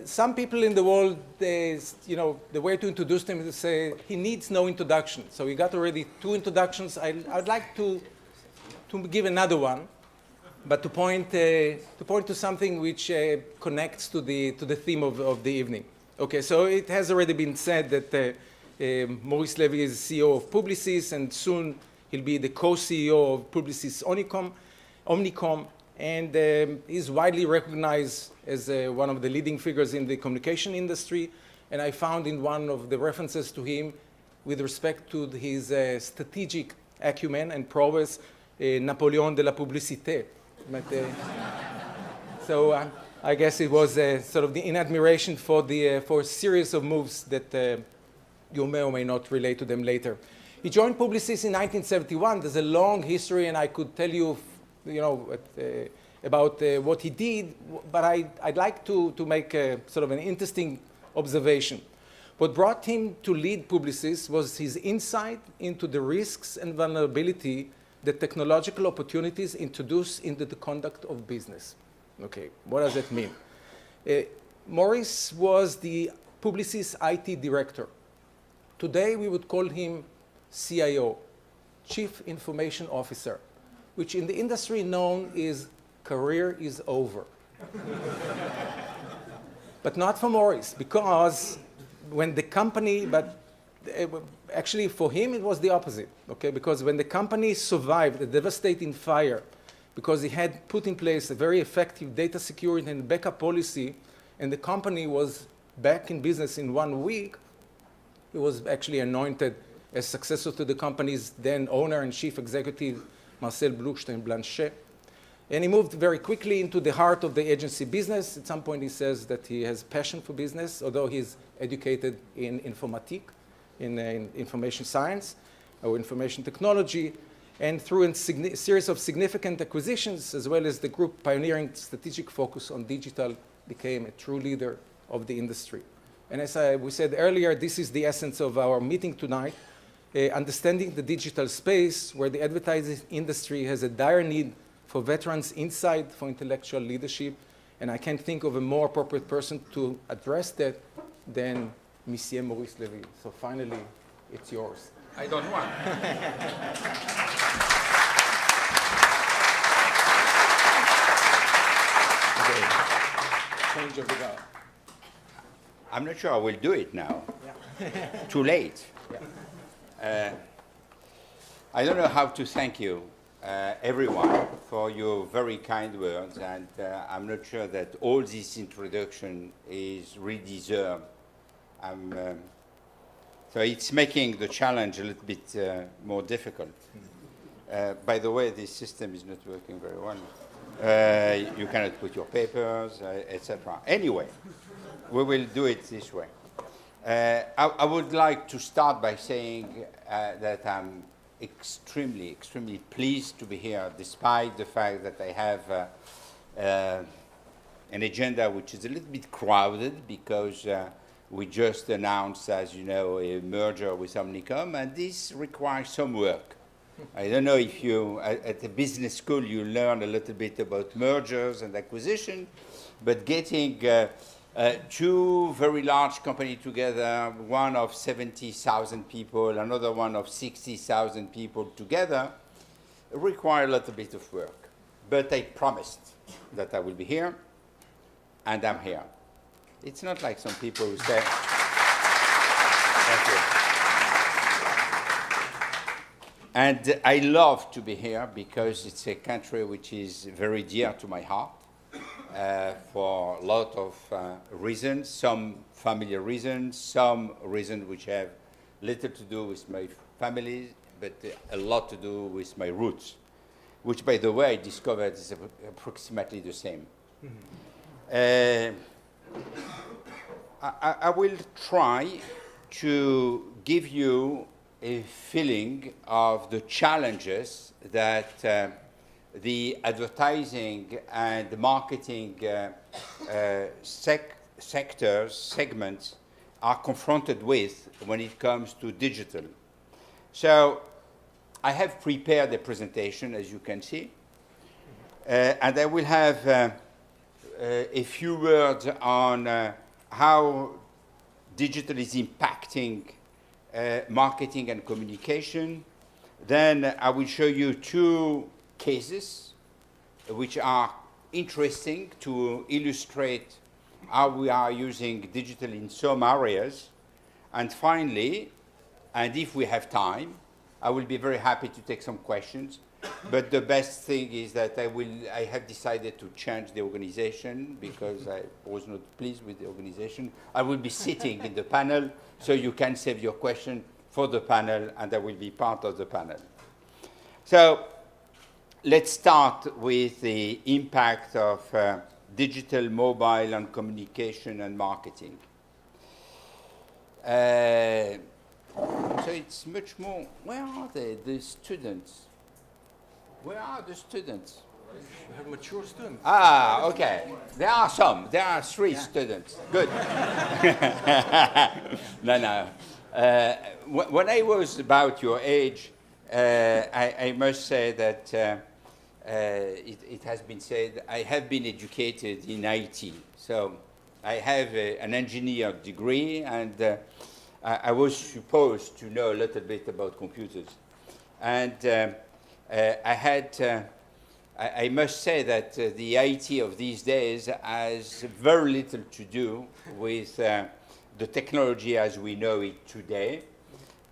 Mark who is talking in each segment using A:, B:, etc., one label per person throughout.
A: some people in the world, you know, the way to introduce them is to say he needs no introduction. So he got already 2 introductions. I'd like to give another one, but to point to something which connects to the theme of the evening. Okay, so it has already been said that Maurice Levy is CEO of Publicis, and soon he'll be the co-CEO of Publicis Omnicom, and he's widely recognized as one of the leading figures in the communication industry. And I found in one of the references to him with respect to his strategic acumen and prowess, Napoleon de la Publicité. But, so I guess it was sort of in admiration for a series of moves that you may or may not relate to them later. He joined Publicis in 1971. There's a long history, and I could tell you, you know, about what he did, but I'd like to make sort of an interesting observation. What brought him to lead Publicis was his insight into the risks and vulnerability that technological opportunities introduce into the conduct of business. Okay, what does that mean? Maurice was the Publicis IT director. Today, we would call him CIO, Chief Information Officer, which in the industry known is career is over. But not for Maurice, because when the company, actually for him it was the opposite, okay? Because when the company survived a devastating fire, because he had put in place a very effective data security and backup policy, and the company was back in business in 1 week, he was actually anointed as successor to the company's then owner and chief executive, Marcel Blanchet. And he moved very quickly into the heart of the agency business. At some point, he says that he has passion for business, although he's educated in informatique, in information science or information technology. And through a series of significant acquisitions, as well as the group pioneering strategic focus on digital, became a true leader of the industry. And as we said earlier, this is the essence of our meeting tonight, understanding the digital space where the advertising industry has a dire need for veterans' insight, for intellectual leadership. And I can't think of a more appropriate person to address that than Monsieur Maurice Levy. So finally, it's yours.
B: I don't want.
A: Change of the guard.
B: I'm not sure I will do it now.
A: Yeah.
B: Too late.
A: Yeah.
B: I don't know how to thank you, everyone, for your very kind words, and I'm not sure that all this introduction is really deserved. So it's making the challenge a little bit more difficult. By the way, this system is not working very well. You cannot put your papers, etc. Anyway, we will do it this way. I would like to start by saying that I'm extremely, extremely pleased to be here, despite the fact that I have an agenda which is a little bit crowded, because we just announced, as you know, a merger with Omnicom, and this requires some work. I don't know if you, at the business school, you learn a little bit about mergers and acquisition, but getting two very large companies together, one of 70,000 people, another one of 60,000 people together, require a little bit of work. But I promised that I will be here, and I'm here. It's not like some people who say, thank you. And I love to be here because it's a country which is very dear to my heart for a lot of reasons, some familiar reasons, some reasons which have little to do with my family, but a lot to do with my roots, which, by the way, I discovered is approximately the same. Mm-hmm. I will try to give you a feeling of the challenges that the advertising and the marketing segments are confronted with when it comes to digital. So I have prepared a presentation, as you can see, and I will have a few words on how digital is impacting marketing and communication. Then I will show you two cases which are interesting to illustrate how we are using digital in some areas. And finally, and if we have time, I will be very happy to take some questions. But the best thing is that I have decided to change the organization because I was not pleased with the organization. I will be sitting in the panel, so you can save your question for the panel, and I will be part of the panel. So let's start with the impact of digital, mobile, and communication and marketing. So it's much more, where are they, the students? Where are the students?
A: We have mature students.
B: Ah, okay. There are some. There are three students. Good. No. When I was about your age, I must say that it has been said I have been educated in IT. So I have an engineer degree, and I was supposed to know a little bit about computers. And I must say that the IT of these days has very little to do with the technology as we know it today.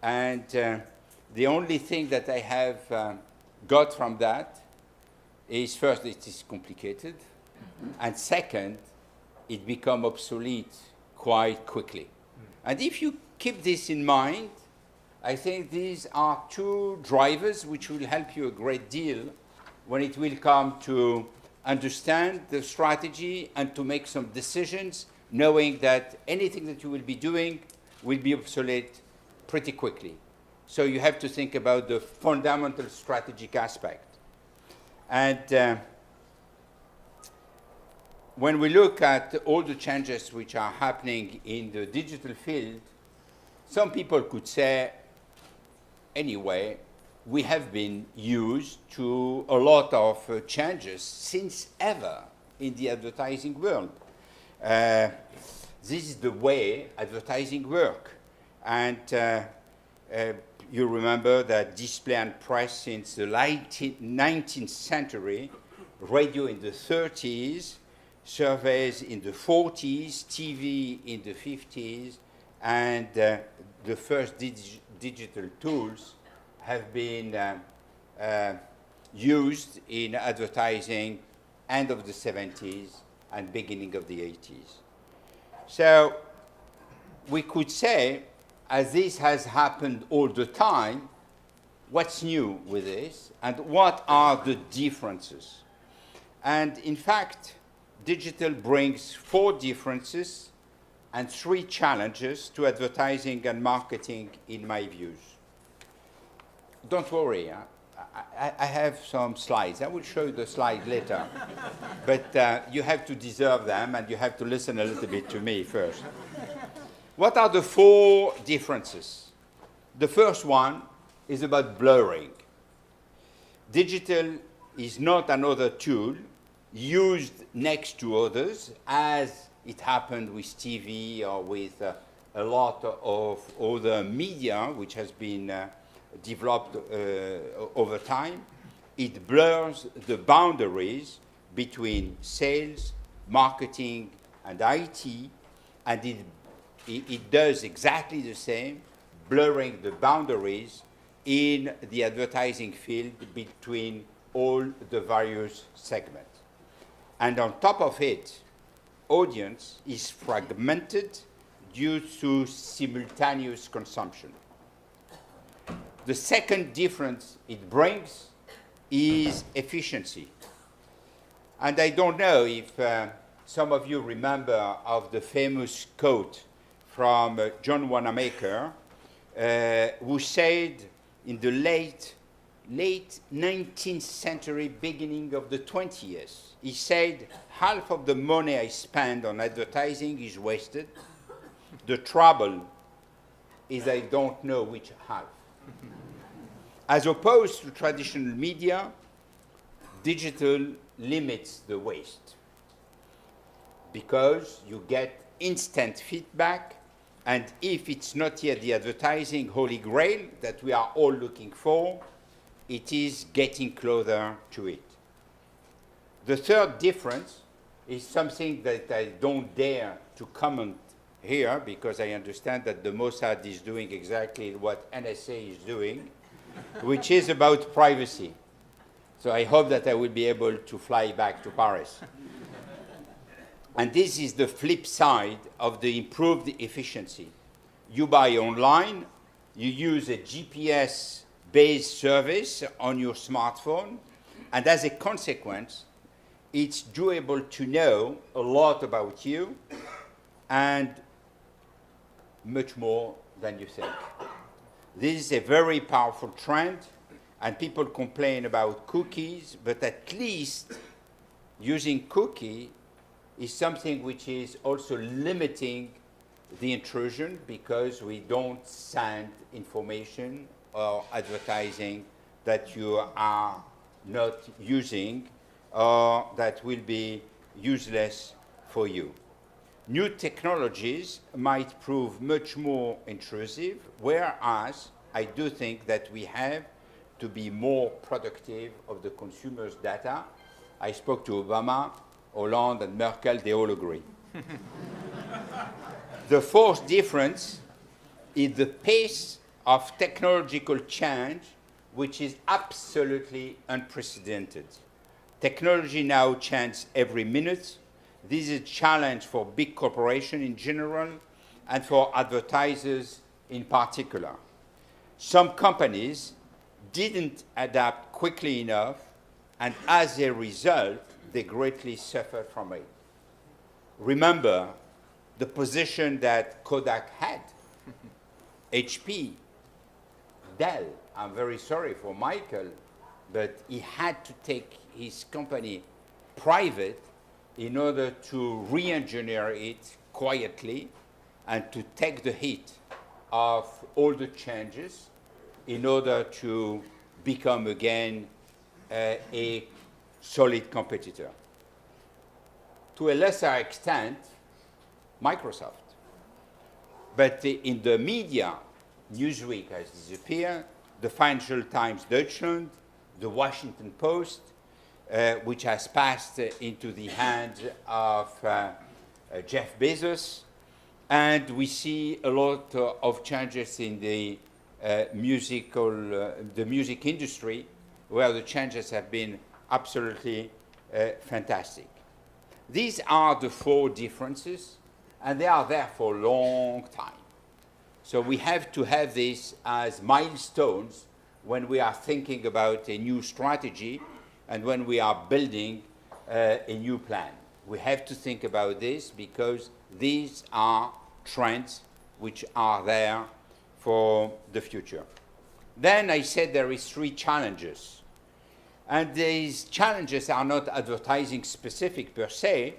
B: And the only thing that I have got from that is, first, it is complicated, and second, it becomes obsolete quite quickly. And if you keep this in mind, I think these are two drivers which will help you a great deal when it will come to understand the strategy and to make some decisions, knowing that anything that you will be doing will be obsolete pretty quickly. So you have to think about the fundamental strategic aspect. And when we look at all the changes which are happening in the digital field, some people could say, anyway, we have been used to a lot of changes since ever in the advertising world. This is the way advertising works. And you remember that display and press since the 19th century, radio in the 30s, surveys in the 40s, TV in the 50s, and the first digital tools have been used in advertising end of the 70s and beginning of the 80s. So we could say, as this has happened all the time, what's new with this and what are the differences? And in fact, digital brings 4 differences and 3 challenges to advertising and marketing, in my views. Don't worry, I have some slides. I will show you the slide later. But you have to deserve them, and you have to listen a little bit to me first. What are the 4 differences? The first one is about blurring. Digital is not another tool used next to others, as it happened with TV or with a lot of other media which has been developed over time. It blurs the boundaries between sales, marketing, and IT, and it does exactly the same, blurring the boundaries in the advertising field between all the various segments. And on top of it, audience is fragmented due to simultaneous consumption. The second difference it brings is efficiency. And I don't know if some of you remember of the famous quote from John Wanamaker, who said in the late 19th century, beginning of the 20th, he said, half of the money I spend on advertising is wasted. The trouble is I don't know which half. As opposed to traditional media, digital limits the waste because you get instant feedback, and if it's not yet the advertising holy grail that we are all looking for, it is getting closer to it. The third difference is something that I don't dare to comment here, because I understand that the Mossad is doing exactly what NSA is doing, which is about privacy. So I hope that I will be able to fly back to Paris. And this is the flip side of the improved efficiency. You buy online, you use a GPS-based service on your smartphone, and as a consequence, it's doable to know a lot about you and much more than you think. This is a very powerful trend, and people complain about cookies, but at least using cookie is something which is also limiting the intrusion, because we don't send information or advertising that you are not using or that will be useless for you. New technologies might prove much more intrusive, whereas I do think that we have to be more productive of the consumer's data. I spoke to Obama, Hollande, and Merkel, they all agree. The fourth difference is the pace of technological change, which is absolutely unprecedented. Technology now changes every minute. This is a challenge for big corporations in general and for advertisers in particular. Some companies didn't adapt quickly enough, and as a result, they greatly suffered from it. Remember the position that Kodak had, HP, Dell. I'm very sorry for Michael, but he had to take his company private in order to re-engineer it quietly and to take the hit of all the changes in order to become again a solid competitor. To a lesser extent, Microsoft. But in the media, Newsweek has disappeared, the Financial Times Deutschland, the Washington Post, which has passed into the hands of Jeff Bezos, and we see a lot of changes in the music industry, where the changes have been absolutely fantastic. These are the four differences, and they are there for a long time. So we have to have this as milestones when we are thinking about a new strategy and when we are building a new plan. We have to think about this because these are trends which are there for the future. Then I said there is three challenges. And these challenges are not advertising specific per se,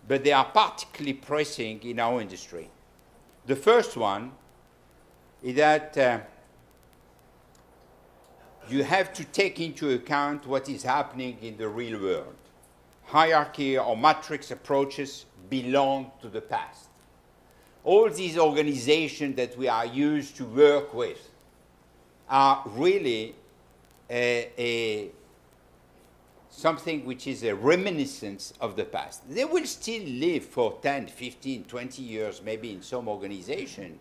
B: but they are particularly pressing in our industry. The first one is that you have to take into account what is happening in the real world. Hierarchy or matrix approaches belong to the past. All these organizations that we are used to work with are really something which is a reminiscence of the past. They will still live for 10, 15, 20 years, maybe in some organization,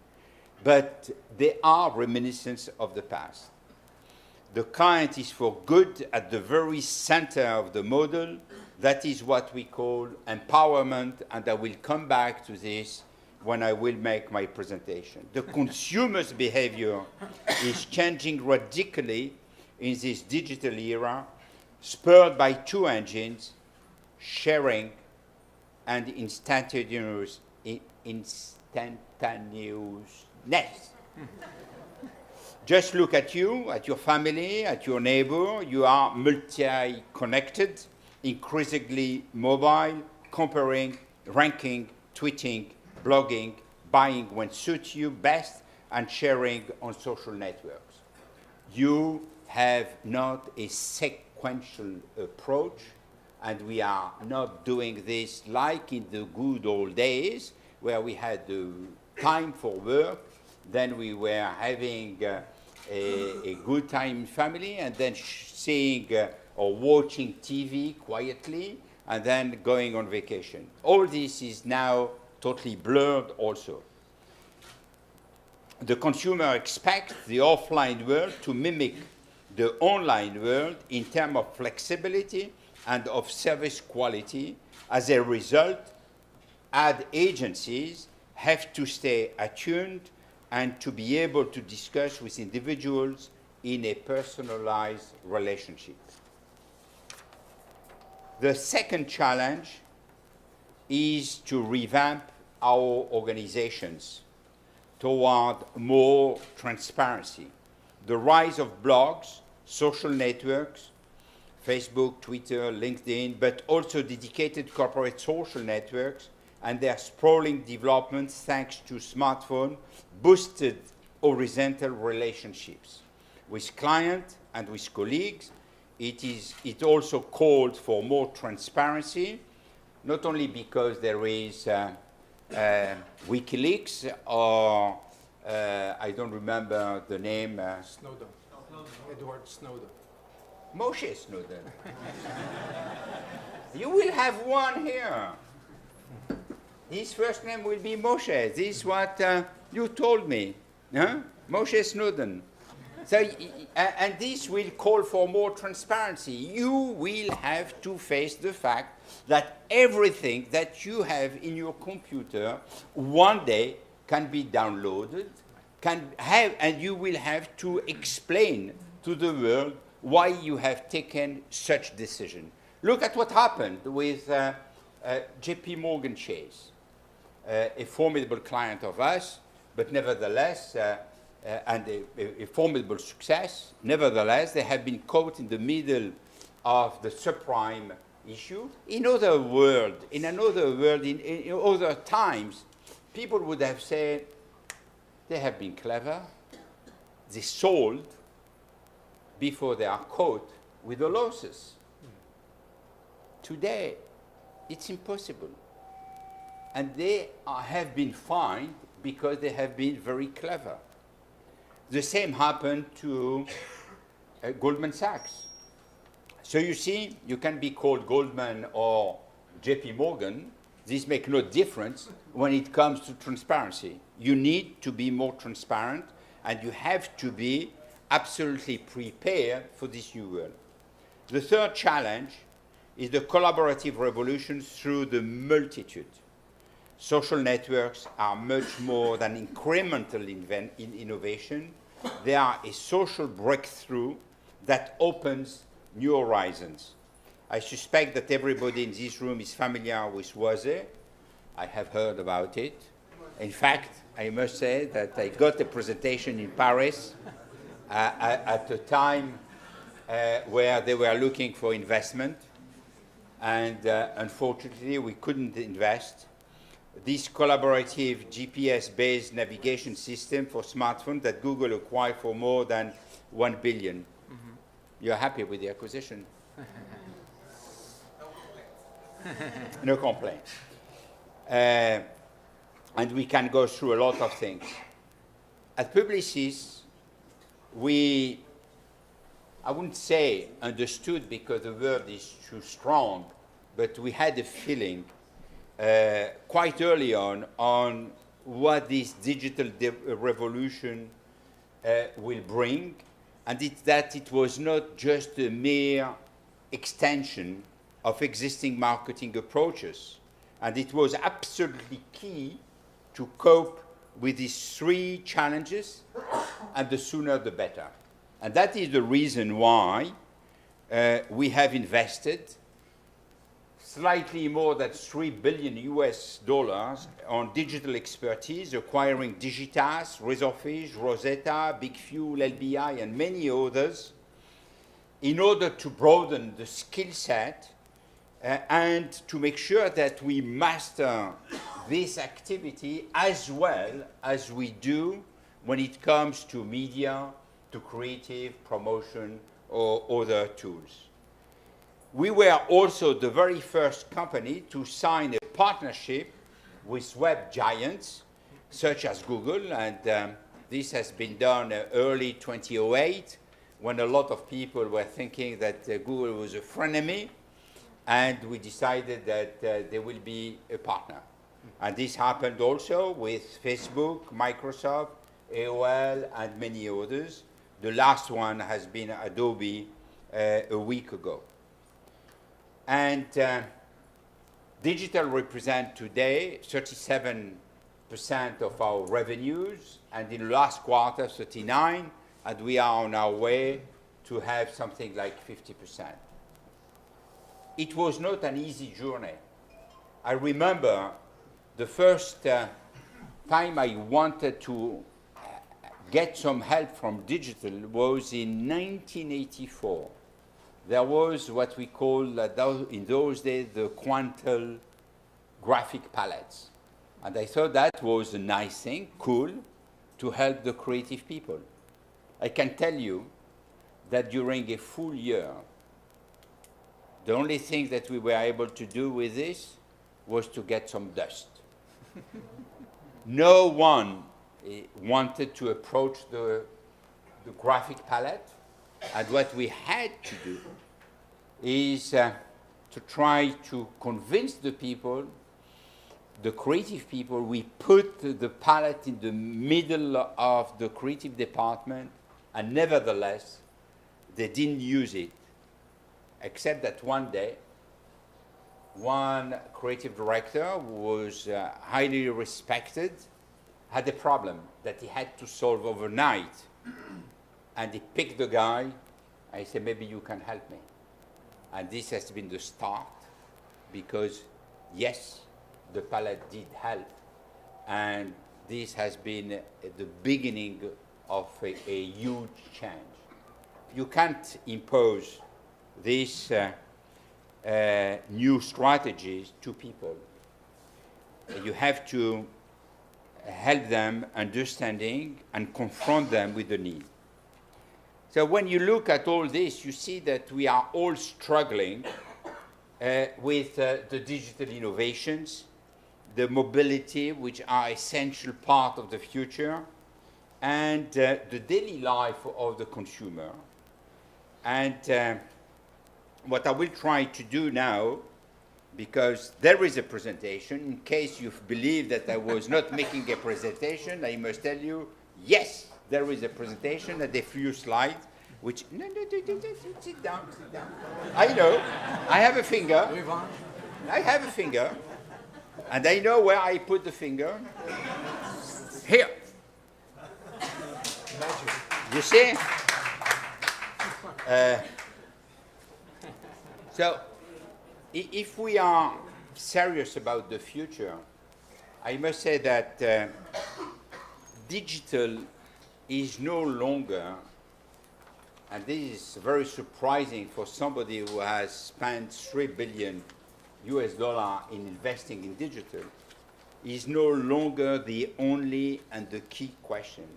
B: but they are reminiscence of the past. The client is for good at the very center of the model. That is what we call empowerment, and I will come back to this when I will make my presentation. The consumer's behavior is changing radically in this digital era, spurred by two engines, sharing and instantaneousness. Just look at you, at your family, at your neighbor. You are multi-connected, increasingly mobile, comparing, ranking, tweeting, blogging, buying when suits you best, and sharing on social networks. You have not a sequential approach, and we are not doing this like in the good old days where we had the time for work, then we were having a good time in family, and then seeing or watching TV quietly, and then going on vacation. All this is now totally blurred also. The consumer expects the offline world to mimic the online world in terms of flexibility and of service quality. As a result, ad agencies have to stay attuned and to be able to discuss with individuals in a personalized relationship. The second challenge is to revamp our organizations toward more transparency. The rise of blogs, social networks, Facebook, Twitter, LinkedIn, but also dedicated corporate social networks and their sprawling developments thanks to smartphones boosted horizontal relationships with clients and with colleagues. It also called for more transparency, not only because there is WikiLeaks or I don't remember the name.
A: Snowden. Edward Snowden.
B: Moshe Snowden. You will have one here. His first name will be Moshe. This is what you told me. Huh? Moshe Snowden. So, and this will call for more transparency. You will have to face the fact that everything that you have in your computer one day can be downloaded, and you will have to explain to the world why you have taken such decision. Look at what happened with JP Morgan Chase, a formidable client of us, but nevertheless, and a formidable success. Nevertheless, they have been caught in the middle of the subprime issue. In another world, in other times, people would have said, they have been clever, they sold before they are caught with the losses. Today, it's impossible. And they have been fined because they have been very clever. The same happened to Goldman Sachs. So you see, you can be called Goldman or JP Morgan. This makes no difference when it comes to transparency. You need to be more transparent, and you have to be absolutely prepared for this new world. The third challenge is the collaborative revolution through the multitude. Social networks are much more than incremental innovation. They are a social breakthrough that opens new horizons. I suspect that everybody in this room is familiar with WASE. I have heard about it. In fact, I must say that I got a presentation in Paris at a time where they were looking for investment, and unfortunately we couldn't invest. This collaborative GPS-based navigation system for smartphones that Google acquired for more than $1 billion. Mm-hmm. You're happy with the acquisition? No complaints. And we can go through a lot of things. At Publicis, I wouldn't say understood because the word is too strong, but we had a feeling quite early on what this digital revolution will bring, and that it was not just a mere extension of existing marketing approaches, and it was absolutely key to cope with these three challenges, and the sooner the better. And that is the reason why we have invested slightly more than $3 billion on digital expertise, acquiring Digitas, Razorfish, Rosetta, Big Fuel, LBI, and many others, in order to broaden the skill set and to make sure that we master this activity as well as we do when it comes to media, to creative, promotion, or other tools. We were also the very first company to sign a partnership with web giants such as Google, and this has been done early 2008 when a lot of people were thinking that Google was a frenemy, and we decided that they will be a partner. And this happened also with Facebook, Microsoft, AOL, and many others. The last one has been Adobe a week ago. And digital represents today 37% of our revenues, and in the last quarter, 39%, and we are on our way to have something like 50%. It was not an easy journey. I remember the first time I wanted to get some help from digital was in 1984. There was what we call, in those days, the Quantel graphic palettes. And I thought that was a nice thing, cool, to help the creative people. I can tell you that during a full year, the only thing that we were able to do with this was to get some dust. No one wanted to approach the graphic palette, and what we had to do is to try to convince the people, the creative people. We put the palette in the middle of the creative department, and nevertheless, they didn't use it, except that one day, one creative director who was highly respected had a problem that he had to solve overnight. And he picked the guy, and he said, maybe you can help me. And this has been the start, because yes, the palette did help, and this has been the beginning of a huge change. You can't impose these new strategies to people. You have to help them understanding and confront them with the need. So when you look at all this, you see that we are all struggling with the digital innovations, the mobility, which are essential part of the future, and the daily life of the consumer. And what I will try to do now, because there is a presentation, in case you believe that I was not making a presentation, I must tell you, yes, there is a presentation and a few slides, which, no, sit down. I know, I have a finger, and I know where I put the finger. Here. You see? So, if we are serious about the future, I must say that digital is no longer, and this is very surprising for somebody who has spent $3 billion in investing in digital, is no longer the only and the key question.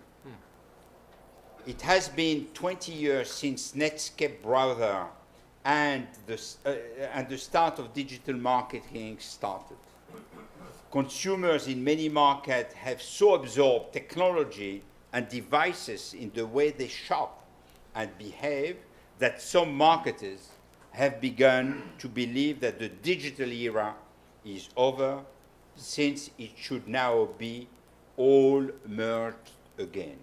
B: It has been 20 years since Netscape browser and the start of digital marketing started. Consumers in many markets have so absorbed technology and devices in the way they shop and behave that some marketers have begun to believe that the digital era is over, since it should now be all merged again.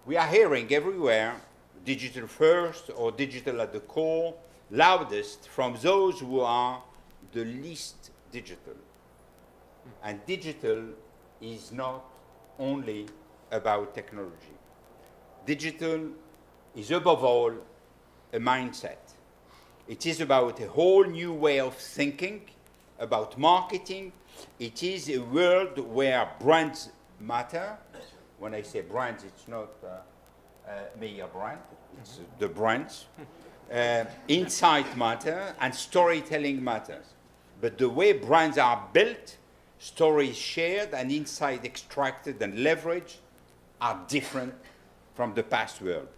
B: We are hearing everywhere digital first or digital at the core, loudest from those who are the least digital. And digital is not only about technology. Digital is above all a mindset. It is about a whole new way of thinking about marketing. It is a world where brands matter. When I say brands, it's not me, a brand, it's the brands. Insight matter and storytelling matters. But the way brands are built, stories shared and insight extracted and leveraged are different from the past world.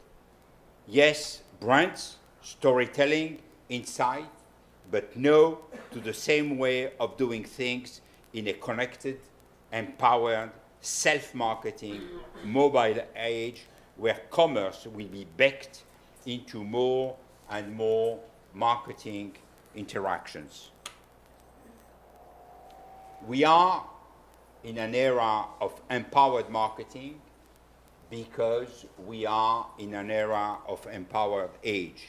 B: Yes, brands, storytelling, insight, but no to the same way of doing things in a connected, empowered, self-marketing, mobile age where commerce will be baked into more and more marketing interactions. We are in an era of empowered marketing because we are in an era of empowered age.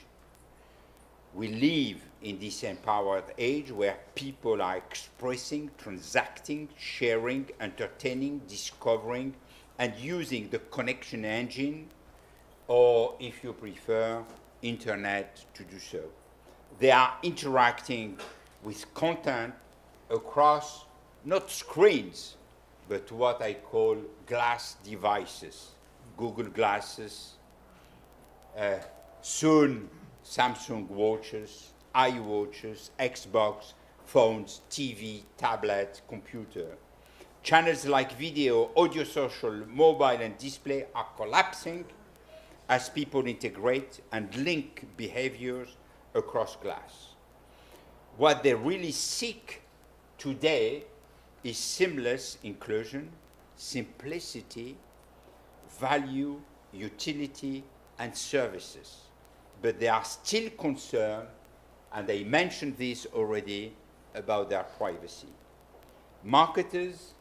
B: We live in this empowered age where people are expressing, transacting, sharing, entertaining, discovering, and using the connection engine, or if you prefer, internet to do so. They are interacting with content across not screens, but what I call glass devices. Google Glasses, soon Samsung watches, iWatches, Xbox, phones, TV, tablet, computer. Channels like video, audio, social, mobile, and display are collapsing as people integrate and link behaviors across glass. What they really seek today is seamless inclusion, simplicity, value, utility, and services. But they are still concerned, and I mentioned this already, about their privacy. Marketers,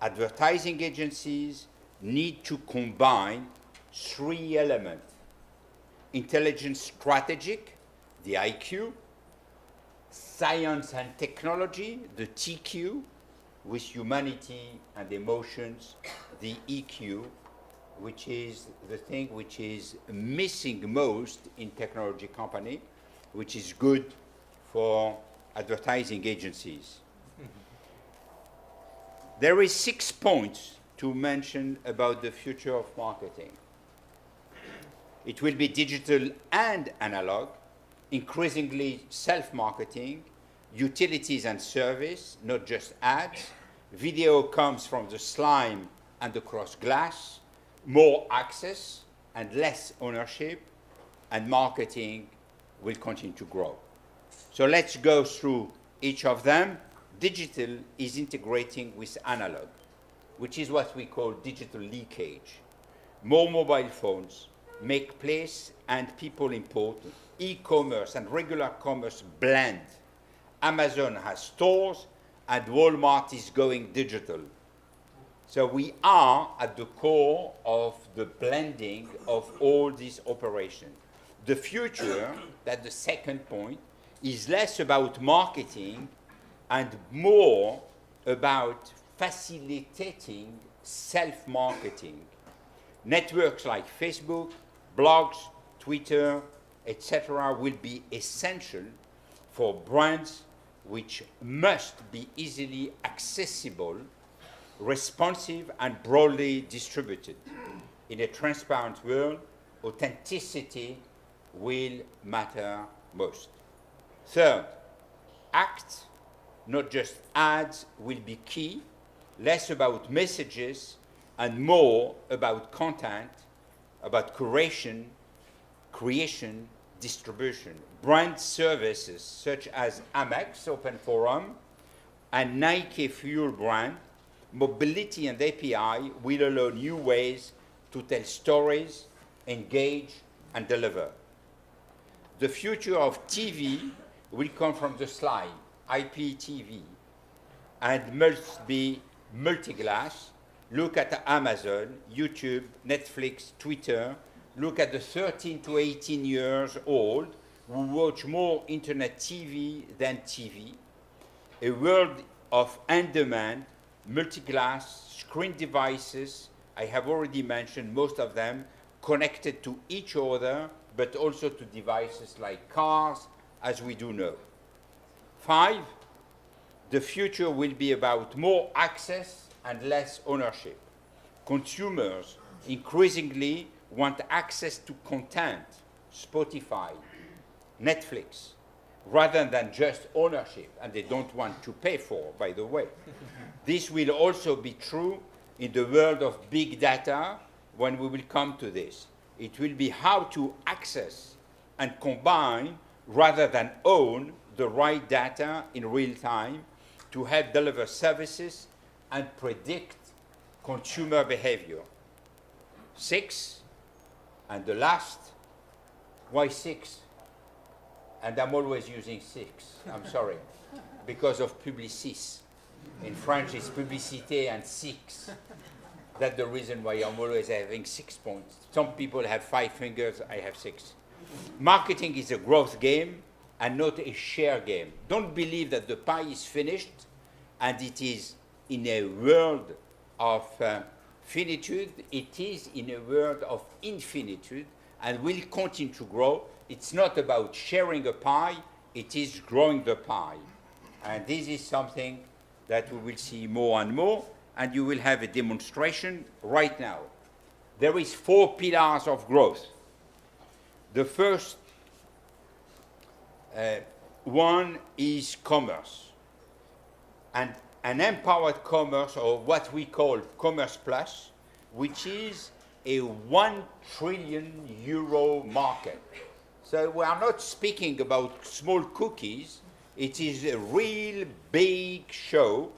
B: advertising agencies need to combine three elements: intelligence strategic, the IQ, science and technology, the TQ, with humanity and emotions, the EQ, which is the thing which is missing most in technology company, which is good for advertising agencies. There is 6 points to mention about the future of marketing. It will be digital and analog, increasingly self-marketing, utilities and service, not just ads. Video comes from the slime and across glass, more access and less ownership, and marketing will continue to grow. So let's go through each of them. Digital is integrating with analog, which is what we call digital leakage. More mobile phones make place and people important. E-commerce and regular commerce blend. Amazon has stores and Walmart is going digital. So we are at the core of the blending of all these operations. The future, that's the second point, is less about marketing and more about facilitating self-marketing. Networks like Facebook, blogs, Twitter, etc. will be essential for brands which must be easily accessible, responsive, and broadly distributed. In a transparent world, authenticity will matter most. Third, act, not just ads, will be key, less about messages and more about content, about curation, creation, distribution. Brand services such as Amex, Open Forum, and Nike Fuel brand, mobility and API will allow new ways to tell stories, engage, and deliver. The future of TV will come from the slide, IPTV, and must be multi-glass. Look at Amazon, YouTube, Netflix, Twitter. Look at the 13 to 18 years old who watch more internet TV than TV. A world of on-demand, multi-glass, screen devices. I have already mentioned most of them connected to each other, but also to devices like cars, as we do know. 5, the future will be about more access and less ownership. Consumers increasingly want access to content, Spotify, Netflix, rather than just ownership, and they don't want to pay for, by the way. This will also be true in the world of big data when we will come to this. It will be how to access and combine rather than own the right data in real time to help deliver services and predict consumer behavior. 6, and the last, why 6? And I'm always using 6, I'm sorry, because of publicis. In French, it's publicité and 6. That's the reason why I'm always having 6 points. Some people have 5 fingers, I have 6. Marketing is a growth game and not a share game. Don't believe that the pie is finished and it is in a world of finitude. It is in a world of infinitude and will continue to grow. It's not about sharing a pie, it is growing the pie. And this is something that we will see more and more, and you will have a demonstration right now. There is 4 pillars of growth. The first one is commerce. And an empowered commerce, or what we call Commerce Plus, which is a €1 trillion market. So we are not speaking about small cookies. It is a real big show,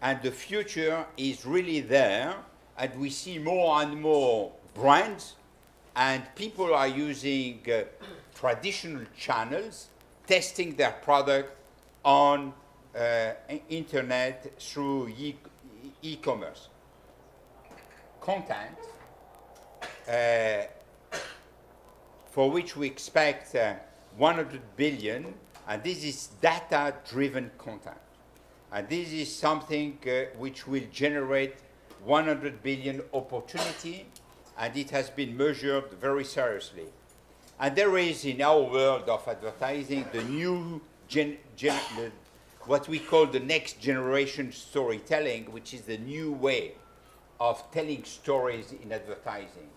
B: and the future is really there, and we see more and more brands, and people are using traditional channels, testing their product on internet through e-commerce. Content, for which we expect 100 billion, and this is data-driven content. And this is something which will generate 100 billion opportunity, and it has been measured very seriously. And there is, in our world of advertising, the new, what we call the next generation storytelling, which is the new way of telling stories in advertising.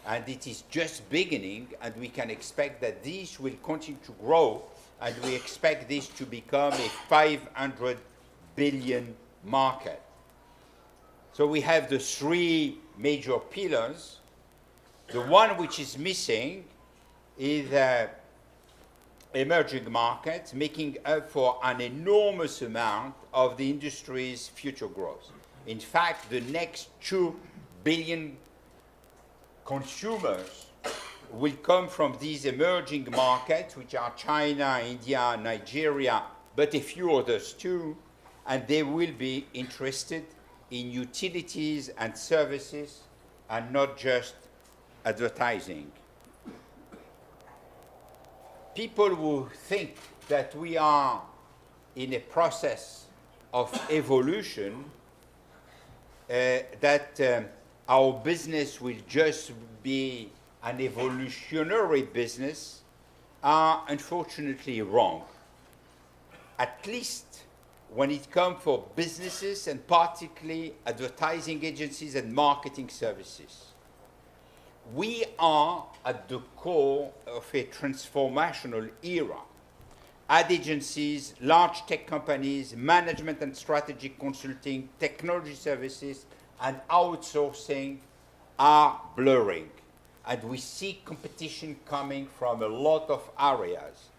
B: And it is just beginning, and we can expect that this will continue to grow, and we expect this to become a 500 billion market. So we have the 3 major pillars. The one which is missing is emerging markets, making up for an enormous amount of the industry's future growth. In fact, the next 2 billion consumers will come from these emerging markets, which are China, India, Nigeria, but a few others too, and they will be interested in utilities and services and not just advertising. People who think that we are in a process of evolution, that our business will just be an evolutionary business, are unfortunately wrong. At least when it comes for businesses, and particularly advertising agencies and marketing services. We are at the core of a transformational era. Ad agencies, large tech companies, management and strategic consulting, technology services, and outsourcing are blurring. And we see competition coming from a lot of areas.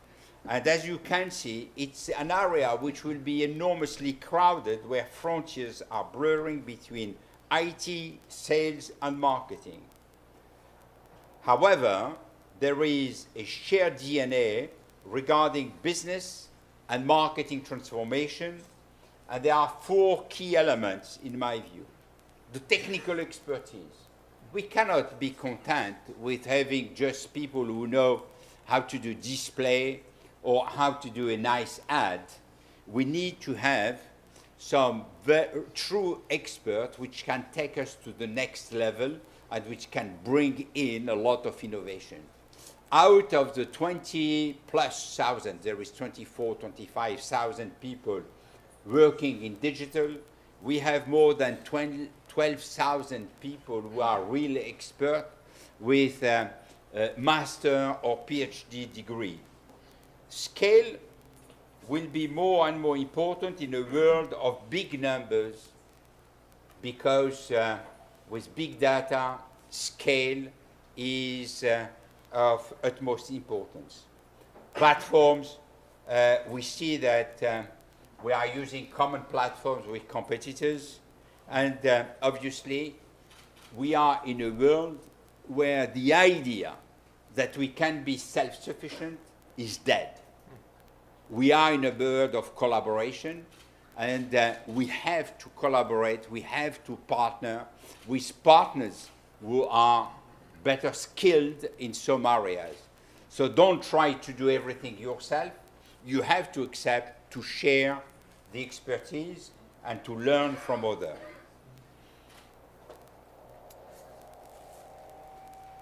B: And as you can see, it's an area which will be enormously crowded, where frontiers are blurring between IT, sales, and marketing. However, there is a shared DNA regarding business and marketing transformation, and there are 4 key elements in my view. The technical expertise. We cannot be content with having just people who know how to do display or how to do a nice ad. We need to have some true experts which can take us to the next level and which can bring in a lot of innovation. Out of the 20+ thousand, there is 25,000 people working in digital. We have more than 12,000 people who are really expert with a master or PhD degree. Scale will be more and more important in a world of big numbers, because with big data, scale is of utmost importance. Platforms, we see that We are using common platforms with competitors. And obviously, we are in a world where the idea that we can be self-sufficient is dead. We are in a world of collaboration, and we have to collaborate, we have to partner with partners who are better skilled in some areas. So don't try to do everything yourself. You have to accept to share the expertise and to learn from others.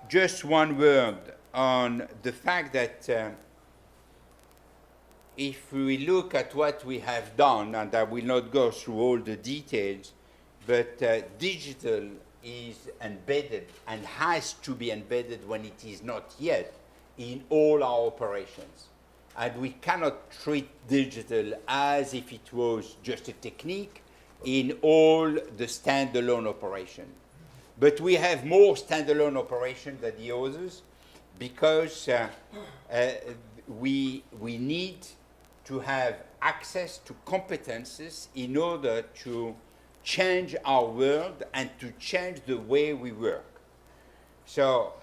B: Just one word on the fact that if we look at what we have done, and I will not go through all the details, but digital is embedded and has to be embedded when it is not yet in all our operations. And we cannot treat digital as if it was just a technique in all the standalone operations. But we have more standalone operations than the others because we need to have access to competences in order to change our world and to change the way we work. So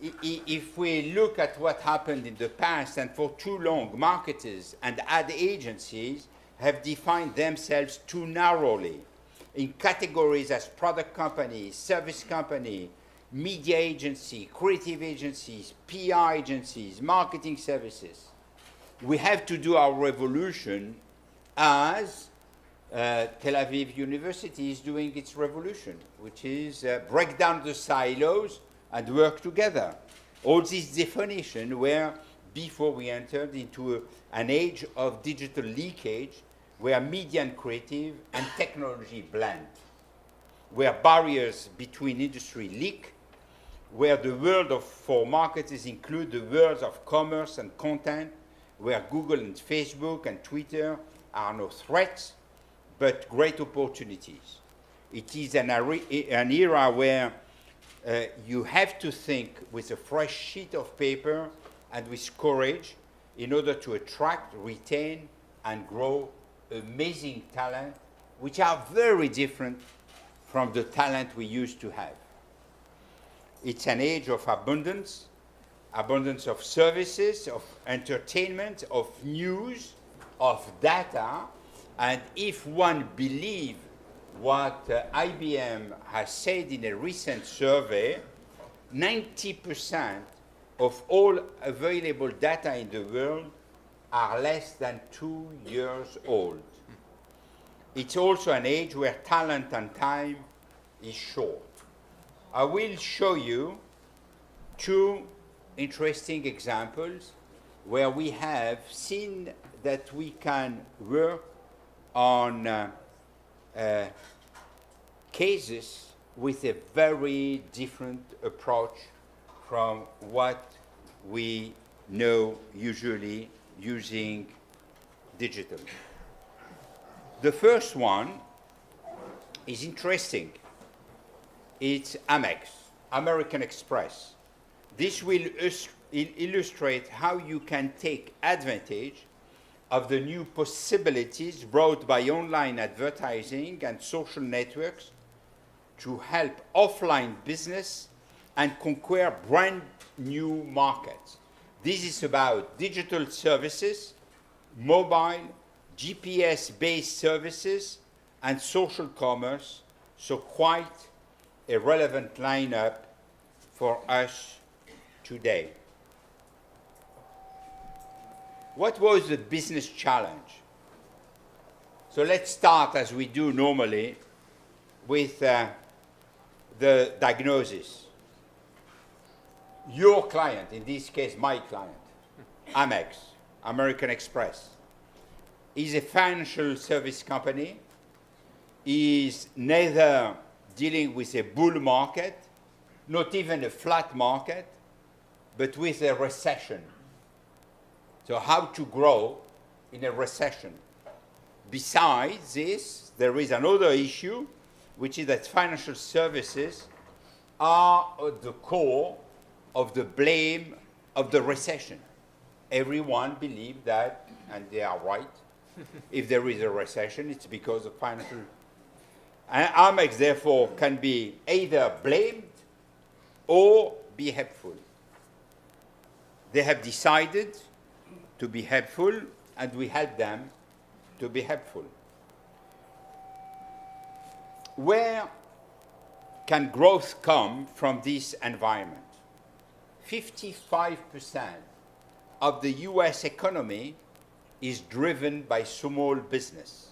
B: if we look at what happened in the past, and for too long, marketers and ad agencies have defined themselves too narrowly in categories as product companies, service company, media agency, creative agencies, PR agencies, marketing services. We have to do our revolution as Tel-Aviv University is doing its revolution, which is break down the silos and work together. All these definitions were before we entered into an age of digital leakage where media and creative and technology blend, where barriers between industry leak, where the world for marketers include the worlds of commerce and content, where Google and Facebook and Twitter are no threats, but great opportunities. It is an era where you have to think with a fresh sheet of paper and with courage in order to attract, retain, and grow amazing talent, which are very different from the talent we used to have. It's an age of abundance, abundance of services, of entertainment, of news, of data, and if one believes what IBM has said in a recent survey, 90% of all available data in the world are less than 2 years old. It's also an age where talent and time is short. I will show you two interesting examples where we have seen that we can work on cases with a very different approach from what we know usually using digital. The first one is interesting. It's Amex, American Express. This will illustrate how you can take advantage of the new possibilities brought by online advertising and social networks to help offline business and conquer brand new markets. This is about digital services, mobile, GPS-based services, and social commerce, so quite a relevant lineup for us today. What was the business challenge? So let's start, as we do normally, with the diagnosis. Your client, in this case my client, Amex, American Express, is a financial service company, is neither dealing with a bull market, not even a flat market, but with a recession. So how to grow in a recession. Besides this, there is another issue, which is that financial services are at the core of the blame of the recession. Everyone believes that, and they are right, if there is a recession, it's because of financial. And Amex, therefore, can be either blamed or be helpful. They have decided to be helpful, and we help them to be helpful. Where can growth come from this environment? 55% of the US economy is driven by small business.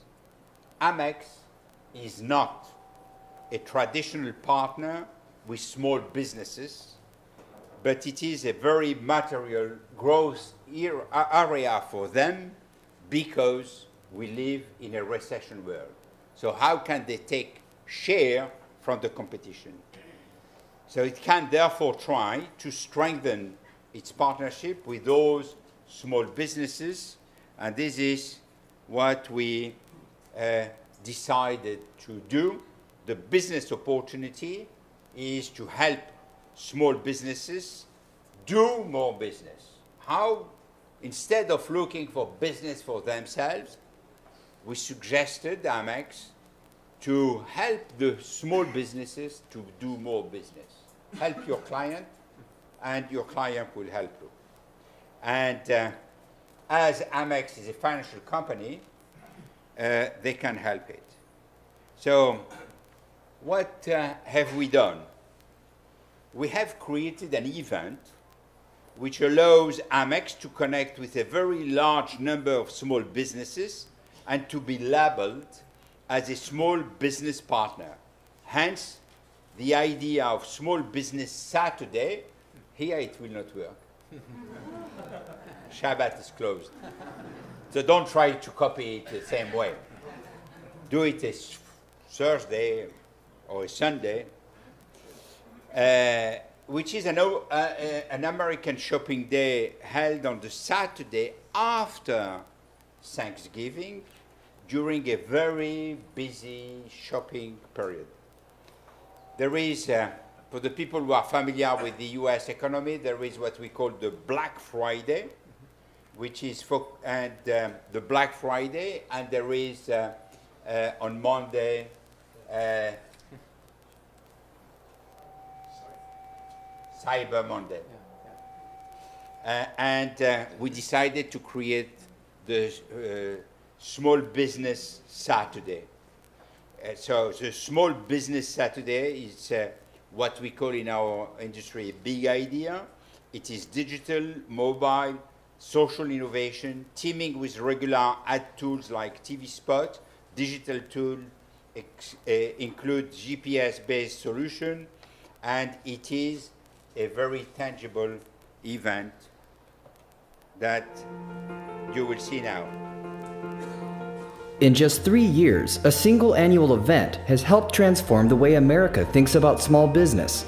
B: Amex is not a traditional partner with small businesses, but it is a very material growth area for them because we live in a recession world. So how can they take share from the competition? So it can therefore try to strengthen its partnership with those small businesses, and this is what we decided to do. The business opportunity is to help small businesses do more business. How? Instead of looking for business for themselves, we suggested, Amex, to help the small businesses to do more business. Help your client, and your client will help you. And as Amex is a financial company, they can help it. So what have we done? We have created an event which allows Amex to connect with a very large number of small businesses and to be labeled as a small business partner. Hence, the idea of Small Business Saturday. Here it will not work. Shabbat is closed. So don't try to copy it the same way. Do it a Thursday or a Sunday, which is an American shopping day held on the Saturday after Thanksgiving during a very busy shopping period. There is, for the people who are familiar with the US economy, there is what we call the Black Friday, which is the Black Friday, and there is on Monday, Cyber Monday. And we decided to create the Small Business Saturday. So the Small Business Saturday is what we call in our industry a big idea. It is digital, mobile, social innovation, teaming with regular ad tools like TV spot. Digital tool include GPS-based solution, and it is a very tangible event that you will see now.
C: In just 3 years, a single annual event has helped transform the way America thinks about small business.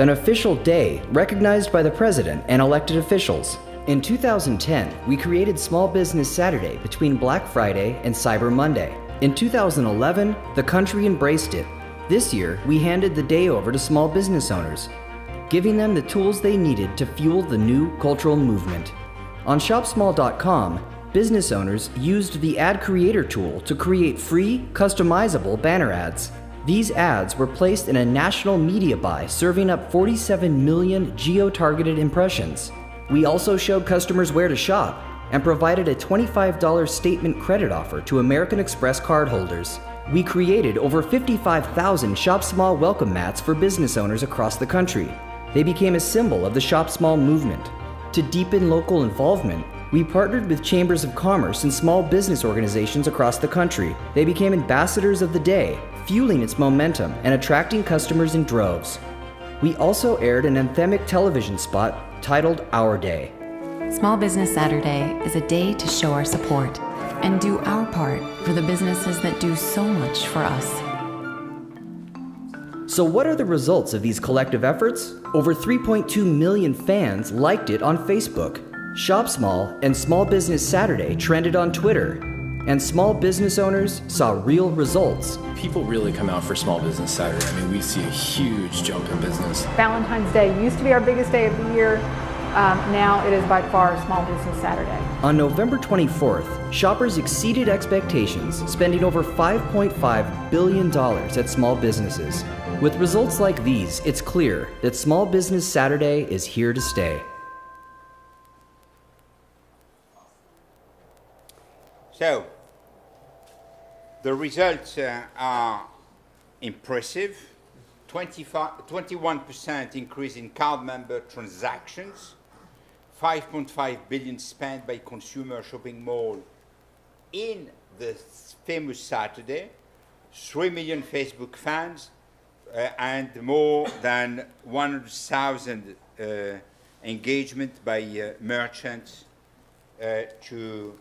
C: An official day recognized by the President and elected officials. In 2010, we created Small Business Saturday between Black Friday and Cyber Monday. In 2011, the country embraced it. This year, we handed the day over to small business owners, giving them the tools they needed to fuel the new cultural movement. On ShopSmall.com, business owners used the Ad Creator tool to create free, customizable banner ads. These ads were placed in a national media buy, serving up 47 million geo-targeted impressions. We also showed customers where to shop and provided a $25 statement credit offer to American Express cardholders. We created over 55,000 Shop Small welcome mats for business owners across the country. They became a symbol of the Shop Small movement. To deepen local involvement, we partnered with chambers of commerce and small business organizations across the country. They became ambassadors of the day, fueling its momentum and attracting customers in droves. We also aired an anthemic television spot titled Our Day.
D: Small Business Saturday is a day to show our support and do our part for the businesses that do so much for us.
C: So what are the results of these collective efforts? Over 3.2 million fans liked it on Facebook. Shop Small and Small Business Saturday trended on Twitter, and small business owners saw real results.
E: People really come out for Small Business Saturday. I mean, we see a huge jump in business.
F: Valentine's Day used to be our biggest day of the year. now it is by far Small Business Saturday.
C: On November 24th, shoppers exceeded expectations, spending over $5.5 billion at small businesses. With results like these, it's clear that Small Business Saturday is here to stay.
B: So, the results are impressive. 21% increase in card member transactions, 5.5 billion spent by consumer shopping mall in the famous Saturday, 3 million Facebook fans, and more than 100,000 engagement by merchants to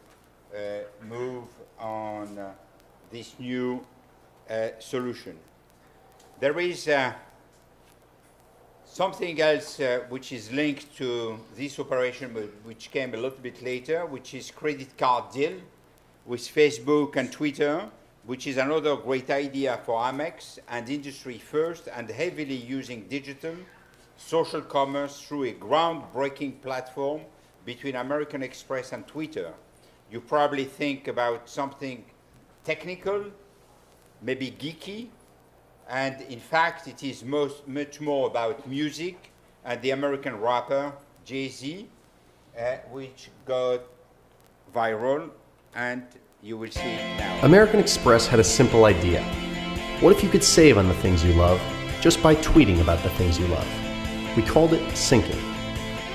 B: move on this new solution. There is something else which is linked to this operation, which came a little bit later, which is credit card deal with Facebook and Twitter, which is another great idea for Amex and industry first, and heavily using digital social commerce through a groundbreaking platform between American Express and Twitter. You probably think about something technical, maybe geeky, and in fact it is much more about music and the American rapper Jay-Z, which got viral, and you will see it now.
G: American Express had a simple idea. What if you could save on the things you love just by tweeting about the things you love? We called it syncing.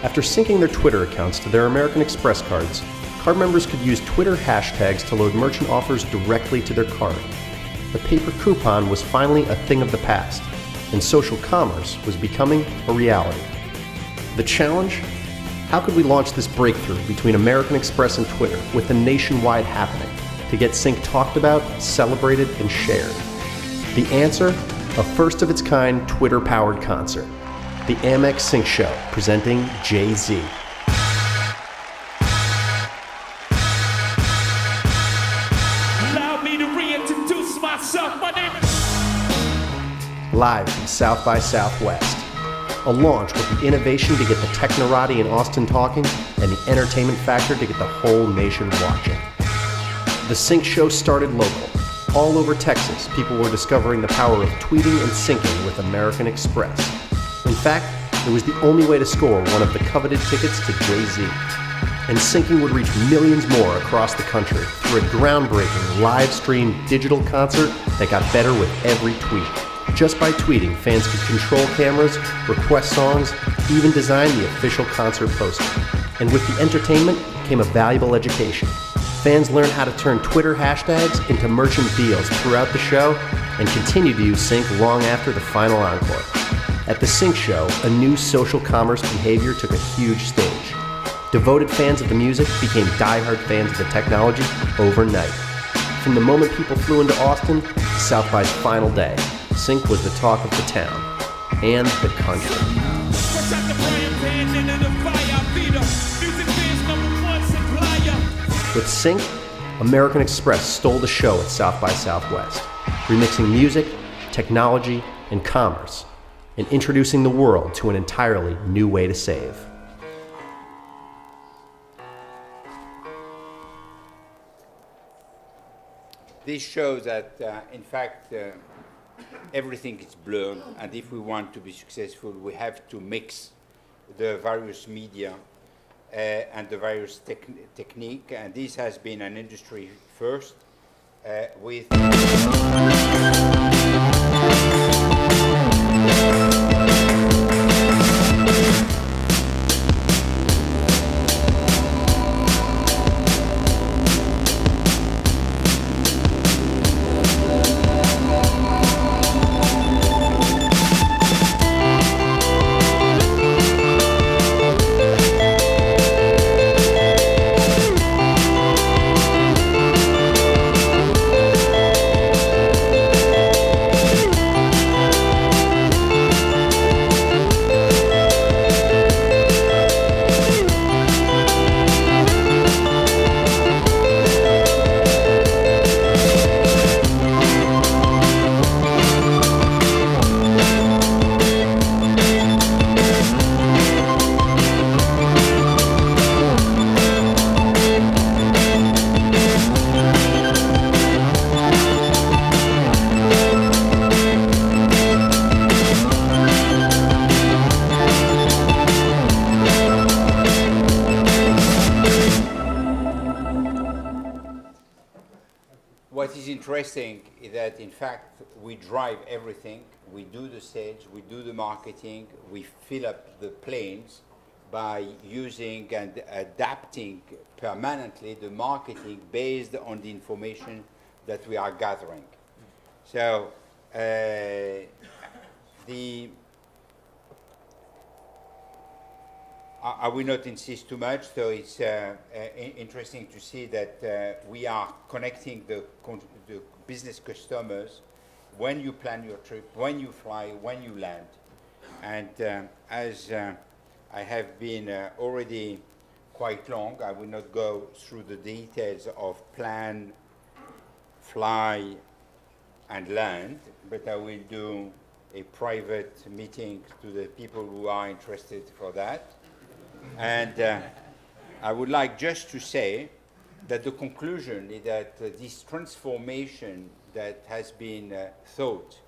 G: After syncing their Twitter accounts to their American Express cards, card members could use Twitter hashtags to load merchant offers directly to their card. The paper coupon was finally a thing of the past, and social commerce was becoming a reality. The challenge? How could we launch this breakthrough between American Express and Twitter with a nationwide happening to get Sync talked about, celebrated, and shared? The answer? A first-of-its-kind Twitter-powered concert. The Amex Sync Show, presenting Jay-Z.
H: Allow me to reintroduce myself. My name is...
G: Live from South by Southwest. A launch with the innovation to get the technorati in Austin talking and the entertainment factor to get the whole nation watching. The Sync Show started local. All over Texas, people were discovering the power of tweeting and syncing with American Express. In fact, it was the only way to score one of the coveted tickets to Jay-Z. And syncing would reach millions more across the country through a groundbreaking live-streamed digital concert that got better with every tweet. Just by tweeting, fans could control cameras, request songs, even design the official concert poster. And with the entertainment came a valuable education. Fans learned how to turn Twitter hashtags into merchant deals throughout the show and continue to use Sync long after the final encore. At the Sync Show, a new social commerce behavior took a huge stage. Devoted fans of the music became diehard fans of the technology overnight. From the moment people flew into Austin to South by's final day, Sync was the talk of the town and the country. With Sync, American Express stole the show at South by Southwest, remixing music, technology, and commerce, and introducing the world to an entirely new way to save.
B: This shows that, in fact, everything is blurred, and if we want to be successful, we have to mix the various media and the various technique, and this has been an industry first with... interesting is that, in fact, we drive everything. We do the sales, we do the marketing, we fill up the planes by using and adapting permanently the marketing based on the information that we are gathering. So I will not insist too much, so it's interesting to see that we are connecting the business customers when you plan your trip, when you fly, when you land. And as I have been already quite long, I will not go through the details of plan, fly, and land, but I will do a private meeting to the people who are interested for that. And I would like just to say that the conclusion is that this transformation that has been thought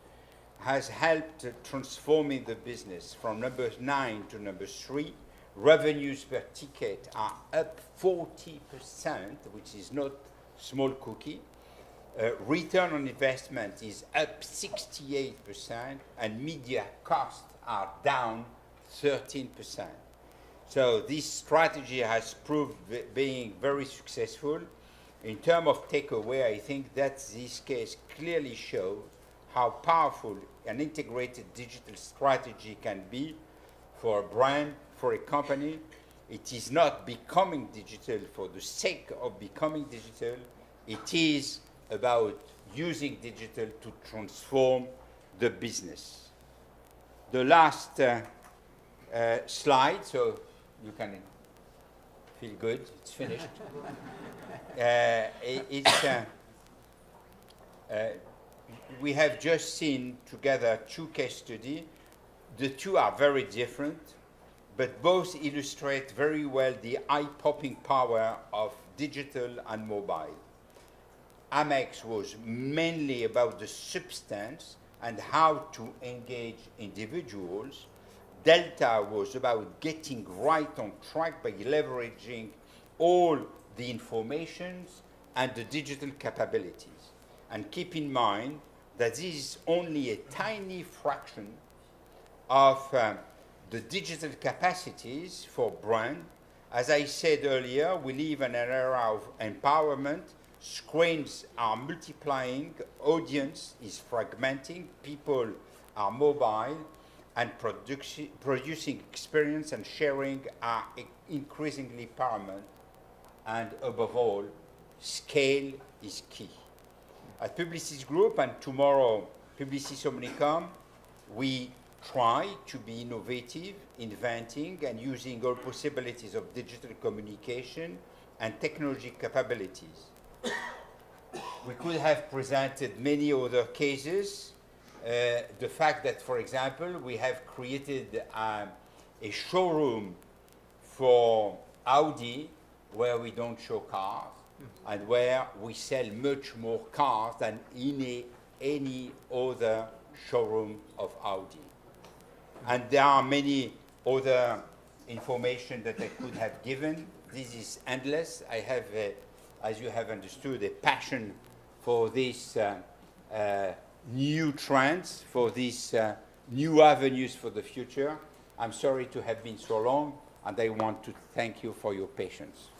B: has helped transforming the business from number 9 to number 3. Revenues per ticket are up 40%, which is not small cookie. Return on investment is up 68%, and media costs are down 13%. So this strategy has proved being very successful. In terms of takeaway, I think that this case clearly shows how powerful an integrated digital strategy can be for a brand, for a company. It is not becoming digital for the sake of becoming digital. It is about using digital to transform the business. The last slide, so you can feel good, it's finished. We have just seen together 2 case studies. The 2 are very different, but both illustrate very well the eye-popping power of digital and mobile. Amex was mainly about the substance and how to engage individuals. Delta was about getting right on track by leveraging all the informations and the digital capabilities. And keep in mind that this is only a tiny fraction of the digital capacities for brand. As I said earlier, we live in an era of empowerment. Screens are multiplying, audience is fragmenting, people are mobile, and producing experience and sharing are increasingly paramount. And above all, scale is key. At Publicis Group and tomorrow Publicis Omnicom, we try to be innovative, inventing, and using all possibilities of digital communication and technology capabilities. We could have presented many other cases. The fact that, for example, we have created a showroom for Audi where we don't show cars, and where we sell much more cars than in any other showroom of Audi. And there are many other information that I could have given. This is endless. I have, as you have understood, a passion for these new trends, for these new avenues for the future. I'm sorry to have been so long, and I want to thank you for your patience.